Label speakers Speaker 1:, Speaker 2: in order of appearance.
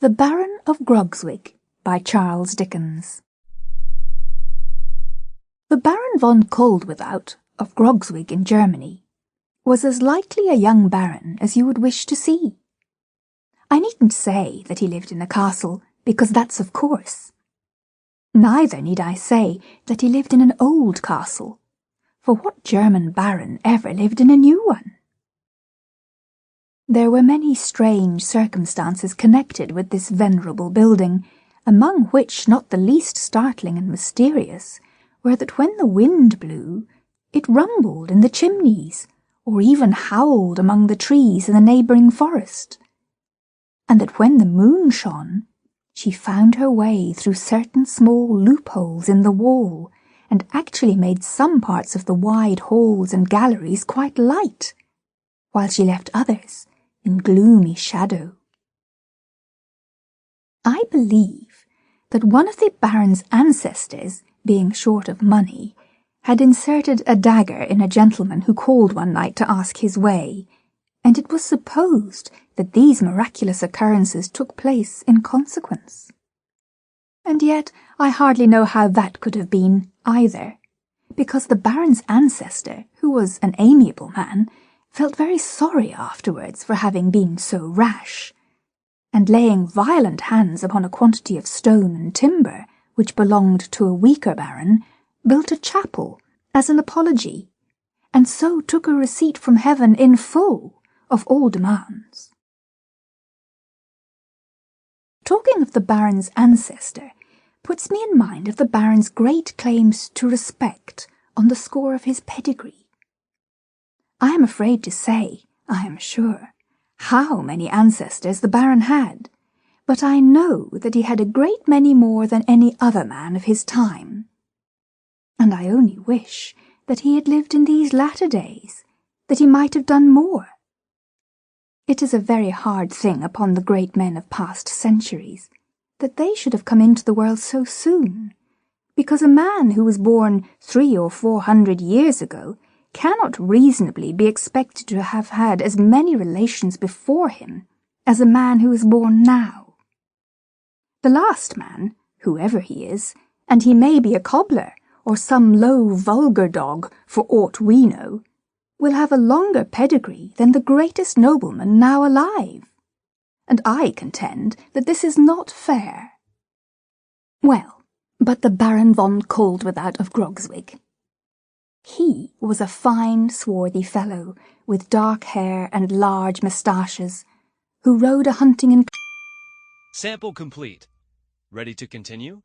Speaker 1: The Baron of Grogzwig by Charles Dickens. The Baron von Koldwithout of Grogzwig in Germany was as likely a young baron as you would wish to see. I needn't say that he lived in a castle, because that's of course. Neither need I say that he lived in an old castle, for what German baron ever lived in a new one? There were many strange circumstances connected with this venerable building, among which not the least startling and mysterious were that when the wind blew, it rumbled in the chimneys, or even howled among the trees in the neighbouring forest, and that when the moon shone, she found her way through certain small loopholes in the wall, and actually made some parts of the wide halls and galleries quite light, while she left others in gloomy shadow. I believe that one of the baron's ancestors, being short of money, had inserted a dagger in a gentleman who called one night to ask his way, and it was supposed that these miraculous occurrences took place in consequence. And yet I hardly know how that could have been either, because the baron's ancestor, who was an amiable man, felt very sorry afterwards for having been so rash, and laying violent hands upon a quantity of stone and timber, which belonged to a weaker baron, built a chapel as an apology, and so took a receipt from heaven in full of all demands. Talking of the baron's ancestor puts me in mind of the baron's great claims to respect on the score of his pedigree. I am afraid to say, I am sure, how many ancestors the baron had, but I know that he had a great many more than any other man of his time, and I only wish that he had lived in these latter days, that he might have done more. It is a very hard thing upon the great men of past centuries, that they should have come into the world so soon, because a man who was born 300 or 400 years ago cannot reasonably be expected to have had as many relations before him as a man who is born now. The last man, whoever he is, and he may be a cobbler, or some low vulgar dog, for aught we know, will have a longer pedigree than the greatest nobleman now alive, and I contend that this is not fair. Well, but the Baron von Koldwithout of Grogzwig. He was a fine, swarthy fellow, with dark hair and large moustaches, who rode a hunting in...
Speaker 2: Sample complete. Ready to continue?